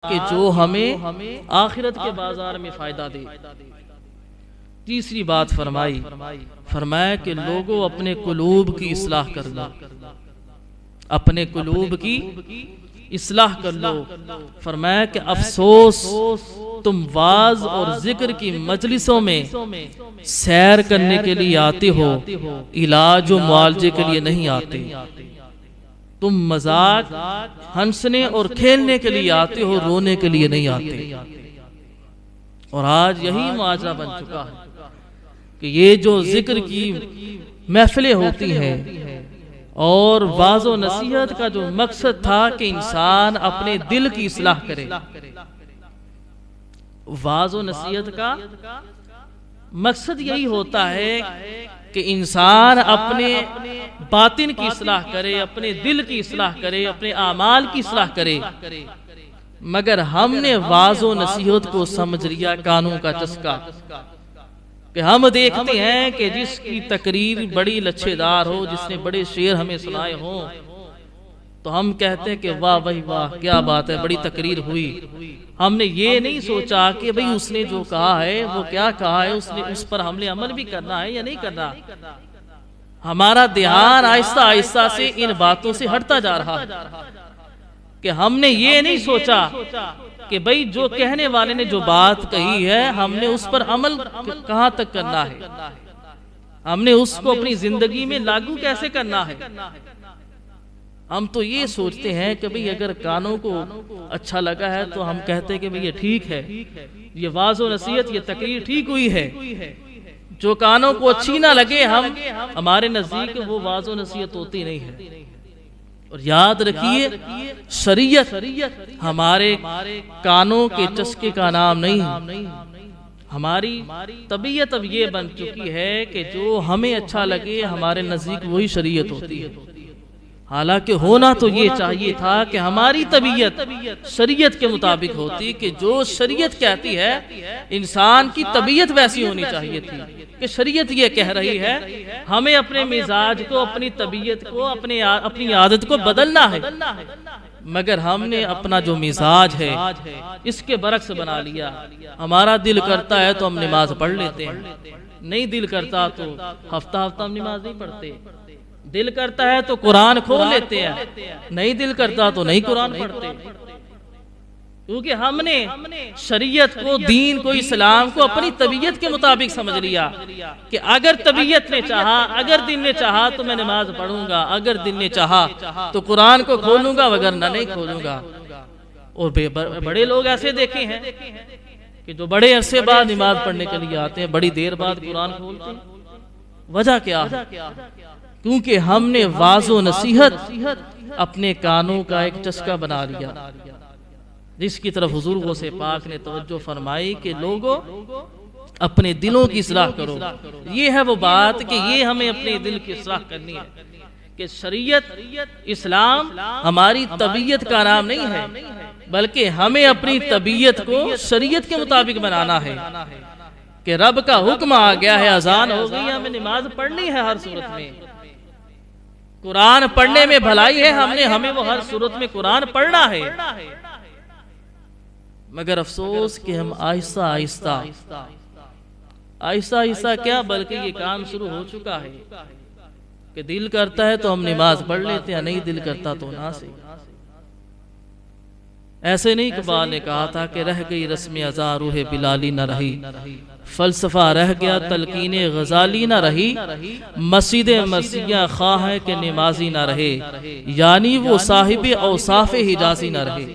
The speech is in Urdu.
کہ جو ہمیں آخرت کے بازار میں فائدہ دے۔ تیسری بات فرمایا کہ لوگوں اپنے قلوب کی اصلاح کر لو، اپنے قلوب کی اصلاح کر لو۔ فرمایا کہ افسوس تم واعظ اور ذکر کی مجلسوں میں سیر کرنے کے لیے آتے ہو، علاج و معالجے کے لیے نہیں آتے۔ تم مذاق ہنسنے اور کھیلنے کے لیے آتے ہو، رونے کے لیے نہیں آتے۔ اور آج یہی معاجرہ بن چکا ہے کہ یہ جو ذکر کی محفلیں ہوتی ہیں اور واعظ و نصیحت کا جو مقصد تھا کہ انسان اپنے دل کی اصلاح کرے، واعظ و نصیحت کا مقصد یہی ہوتا ہے کہ انسان اپنے باطن کی اصلاح کرے، اپنے دل کی اصلاح کرے، اپنے اعمال کی اصلاح کرے، مگر ہم نے واعظ و نصیحت کو سمجھ لیا کانوں کا چسکا، کہ ہم دیکھتے ہیں کہ جس کی تقریر بڑی لچھے دار ہو، جس نے بڑے شعر ہمیں سنائے ہوں، تو ہم کہتے ہیں کہ واہ بھائی واہ کیا بات ہے، بڑی تقریر ہوئی۔ ہم نے یہ نہیں سوچا کہ بھئی اس نے جو کہا ہے وہ کیا کہا ہے، اس پر ہم نے عمل بھی کرنا ہے یا نہیں کرنا۔ ہمارا دھیان آہستہ آہستہ سے ان باتوں سے ہٹتا جا رہا ہے کہ ہم نے یہ نہیں سوچا کہ بھئی جو کہنے والے نے جو بات کہی ہے ہم نے اس پر عمل کہاں تک کرنا ہے، ہم نے اس کو اپنی زندگی میں لاگو کیسے کرنا ہے۔ ہم تو یہ سوچتے ہیں کہ بھئی اگر کانوں کو اچھا لگا ہے تو ہم کہتے ہیں کہ بھئی یہ ٹھیک ہے، یہ واعظ و نصیحت، یہ تقریر ٹھیک ہوئی ہے۔ جو کانوں کو اچھی نہ لگے ہمارے نزدیک وہ واعظ و نصیحت ہوتی نہیں ہے۔ اور یاد رکھیے شریعت ہمارے کانوں کے چسکے کا نام نہیں، ہماری طبیعت اب یہ بن چکی ہے کہ جو ہمیں اچھا لگے ہمارے نزدیک وہی شریعت ہوتی ہے۔ حالانکہ ہونا تو یہ چاہیے تھا کہ ہماری طبیعت شریعت کے مطابق ہوتی، کہ جو شریعت کہتی ہے انسان کی طبیعت ویسی ہونی چاہیے تھی، کہ شریعت یہ کہہ رہی ہے ہمیں اپنے مزاج کو، اپنی طبیعت کو، اپنی عادت کو بدلنا ہے، مگر ہم نے اپنا جو مزاج ہے اس کے برعکس بنا لیا۔ ہمارا دل کرتا ہے تو ہم نماز پڑھ لیتے ہیں، نہیں دل کرتا تو ہفتہ ہم نماز نہیں پڑھتے، دل کرتا ہے تو قرآن کھول لیتے ہیں، نہیں دل کرتا تو نہیں قرآن پڑھتے، کیونکہ ہم نے شریعت کو، دین کو، اسلام کو اپنی طبیعت کے مطابق سمجھ لیا کہ اگر طبیعت نے چاہا، اگر دل نے چاہا تو میں نماز پڑھوں گا، اگر دل نے چاہا تو قرآن کو کھولوں گا، وگرنہ نہیں کھولوں گا۔ اور بڑے لوگ ایسے دیکھے ہیں کہ جو بڑے عرصے بعد نماز پڑھنے کے لیے آتے ہیں، بڑی دیر بعد قرآن کھولتے ہیں۔ وجہ کیا ہے؟ کیونکہ ہم نے واعظ و نصیحت اپنے کانوں کا ایک چسکا بنا لیا، جس کی طرف حضور غوث پاک نے توجہ فرمائی کہ لوگوں اپنے دلوں کی اصلاح کرو۔ یہ ہے وہ بات کہ یہ ہمیں اپنے دل کی اصلاح کرنی ہے، کہ شریعت، اسلام ہماری طبیعت کا نام نہیں ہے، بلکہ ہمیں اپنی طبیعت کو شریعت کے مطابق بنانا ہے، کہ رب کا حکم آ گیا ہے، اذان ہو گئی، ہمیں نماز پڑھنی ہے ہر صورت میں، قرآن پڑھنے میں بھلائی ہے، ہمیں وہ ہر صورت میں قرآن پڑھنا ہے۔ مگر افسوس کہ ہم آہستہ آہستہ کیا بلکہ یہ کام شروع ہو چکا ہے کہ دل کرتا ہے تو ہم نماز پڑھ لیتے ہیں، نہیں دل کرتا تو نہ سے۔ ایسے نہیں اقبال نے کہا تھا کہ رہ گئی رسم ازاں روح بلالی نہ رہی، فلسفہ رہ گیا تلقین غزالی نہ رہی، مسجد مرثیہ خواہ ہے کہ نمازی نہ رہے، یعنی وہ صاحب اوصاف حجازی نہ رہے۔